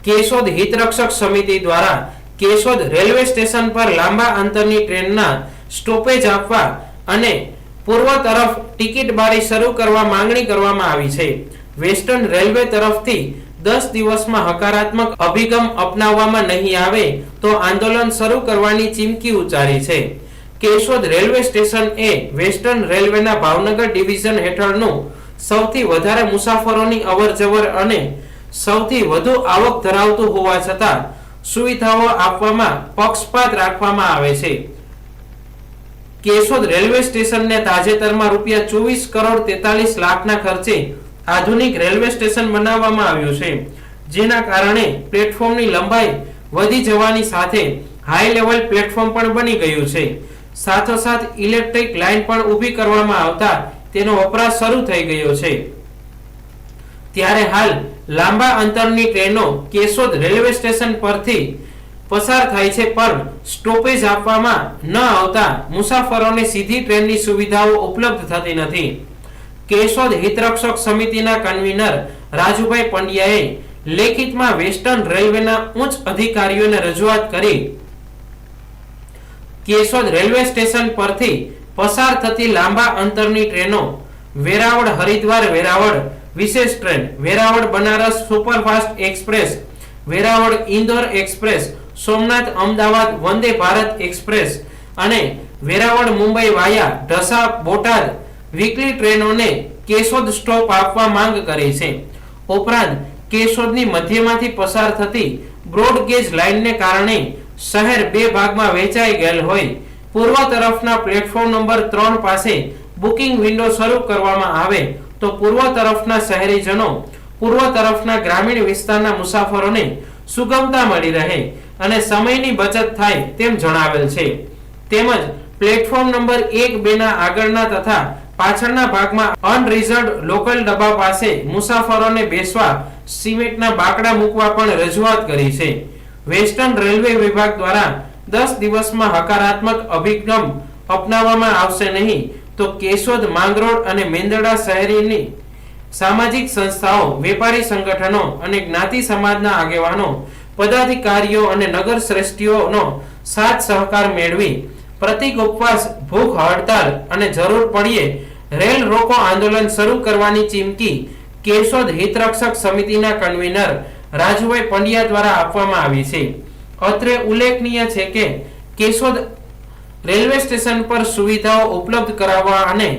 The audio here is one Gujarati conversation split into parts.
કેશોદ હિતરક્ષક સમિતિ દ્વારા કેશોદ રેલવે સ્ટેશન પર લાંબા અંતરની ટ્રેનના સ્ટોપેજ આપવા અને પૂર્વ તરફ ટિકિટ બારી શરૂ કરવા માંગણી કરવામાં આવી છે. વેસ્ટર્ન રેલવે તરફથી 10 દિવસમાં હકારાત્મક અભિગમ અપનાવવામાં નહીં આવે તો આંદોલન શરૂ કરવાની ચીમકી ઉચ્ચારી છે. કેશોદ રેલવે સ્ટેશન એ વેસ્ટર્ન રેલવેના ભાવનગર ડિવિઝન હેઠળનું સૌથી વધારે મુસાફરોની અવરજવર અને સૌથી વધુ આવક ધરાવતું હોવા છતાં સુવિધાઓ આપવામાં પક્ષપાત રાખવામાં આવે છે. કેશોદ રેલવે સ્ટેશનને તાજેતરમાં ₹24,43,00,000ના ખર્ચે આધુનિક રેલવે સ્ટેશન બનાવવામાં આવ્યું છે, જેના કારણે પ્લેટફોર્મની લંબાઈ વધી જવાની સાથે હાઈ લેવલ પ્લેટફોર્મ પણ બની ગયું છે. સાથોસાથ ઇલેક્ટ્રિક લાઇન પણ ઊભી કરવામાં આવતા તેનો વપરાશ શરૂ થઈ ગયો છે. ત્યારે હાલ લાંબા અંતરની ટ્રેનો કેશોદ રેલવે સ્ટેશન પરથી પસાર થાય છે, પણ સ્ટોપેજ આપવામાં ન આવતા મુસાફરોને સીધી ટ્રેનની સુવિધાઓ ઉપલબ્ધ થતી નથી. કેશોદ હિતરક્ષક સમિતિના કન્વીનર રાજુભાઈ પંડ્યાએ લેખિતમાં વેસ્ટર્ન રેલવેના ઉચ્ચ અધિકારીઓને રજૂઆત કરી કેશોદ રેલવે સ્ટેશન પરથી પસાર થતી લાંબા અંતરની ટ્રેનો વેરાવળ હરિદ્વાર વેરાવળ વિશેષ train, Veraval Banaras superfast express, Veraval Indore express, Somnath Ahmedabad Vande Bharat express અને વેરાવળ મુંબઈ વાયા ઢસા બોટાદ વીકલી ટ્રેનોને કેશોદ સ્ટોપ આપવા માંગ કરી છે. ઉપરાંત કેશોદની મધ્યમાંથી પસાર થતી બ્રોડગેજ લાઇનને કારણે શહેર બે ભાગમાં વહેંચાઈ ગયેલ હોય પૂર્વ તરફના પ્લેટફોર્મ નંબર 3 પાસે બુકિંગ વિન્ડો શરૂ કરવામાં આવે તો પૂર્વ તરફના શહેરીજનો પૂર્વ તરફના ગ્રામીણ વિસ્તારના મુસાફરોને સુગમતા મળી રહે અને સમયની બચત થાય તેમ જણાવેલ છે. તેમજ પ્લેટફોર્મ નંબર 1-2 ના આગળના તથા પાછળના ભાગમાં અનરિઝર્વડ લોકલ ડબ્બા પાસે મુસાફરોને બેસવા સિમેન્ટના બાકડા મૂકવા પણ રજૂઆત કરી છે. વેસ્ટર્ન રેલવે વિભાગ દ્વારા 10 દિવસમાં હકારાત્મક અભિગમ અપનાવવામાં આવશે નહીં તો કેશોદ, માંગરોળ અને મેંદરડા શહેરની સામાજિક સંસ્થાઓ, વેપારી સંગઠનો અને જ્ઞાતિ સમાજના આગેવાનો, પદાધિકારીઓ અને નગર શ્રેષ્ઠીઓનો સાથ સહકાર મેળવી પ્રતિક ઉપવાસ, ભૂખ હડતાલ અને જરૂર પડીએ રેલ રોકો આંદોલન શરૂ કરવાની ચીમકી કેશોદ હિતરક્ષક સમિતિના કન્વીનર રાજુભાઈ પંડ્યા દ્વારા આપવામાં આવી છે. અત્રે ઉલ્લેખનીય છે કે કેશોદ રેલવે સ્ટેશન પર સુવિધાઓ ઉપલબ્ધ કરાવવા અને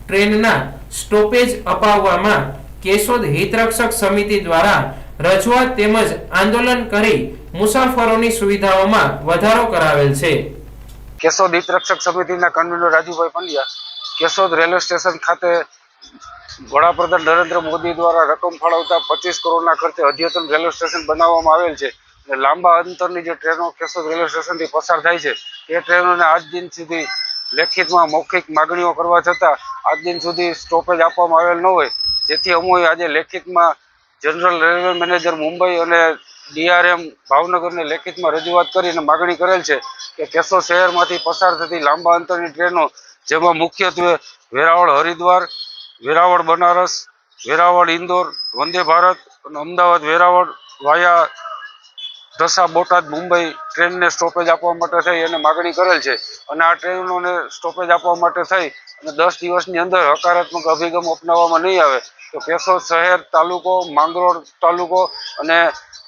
ટ્રેનના સ્ટોપેજ અપાવવામાં કેશોદ હિતરક્ષક સમિતિ દ્વારા રજૂઆત તેમજ આંદોલન કરી મુસાફરોની સુવિધાઓમાં વધારો કરાવેલ છે. કેશોદ હિતરક્ષક સમિતિના convener Rajubhai Pandya Keshod railway station ખાતે વડાપ્રધાન નરેન્દ્ર મોદી દ્વારા રકમ ફાળવતા 25 કરોડના ખર્ચે અદ્યતન રેલવે સ્ટેશન બનાવવામાં આવેલ છે. લાંબા અંતરની જે ટ્રેનો કેશોદ રેલવે સ્ટેશનથી પસાર થાય છે એ ટ્રેનોને આજ દિન સુધી લેખિતમાં મૌખિક માગણીઓ કરવા છતાં આજ દિન સુધી સ્ટોપેજ આપવામાં આવેલ ન હોય, જેથી અમોએ આજે લેખિતમાં જનરલ રેલવે મેનેજર મુંબઈ અને DRM ભાવનગરને લેખિતમાં રજૂઆત કરીને માગણી કરેલ છે કે કેશોદ શહેરમાંથી પસાર થતી લાંબા અંતરની ટ્રેનો, જેમાં મુખ્યત્વે વેરાવળ હરિદ્વાર, વેરાવળ બનારસ, વેરાવળ ઇન્દોર વંદે ભારત અને અમદાવાદ વેરાવળ વાયા ઢસા બોટાદ મુંબઈ ટ્રેનને સ્ટોપેજ આપવા માટે થઈ અને માગણી કરેલ છે. અને આ ટ્રેનોને સ્ટોપેજ આપવા માટે થઈ અને 10 દિવસની અંદર હકારાત્મક અભિગમ અપનાવવામાં નહીં આવે તો કેશોદ શહેર તાલુકો, માંગરોળ તાલુકો અને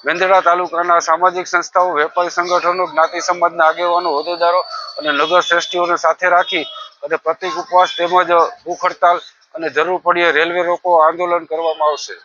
મેંદરડા તાલુકાના સામાજિક સંસ્થાઓ, વેપારી સંગઠનો, જ્ઞાતિ સમાજના આગેવાનો, હોદ્દેદારો અને નગર શ્રેષ્ઠીઓને સાથે રાખી અને પ્રતિક ઉપવાસ તેમજ ભૂખ હડતાલ અને જરૂર પડીએ રેલવે રોકો આંદોલન કરવામાં આવશે.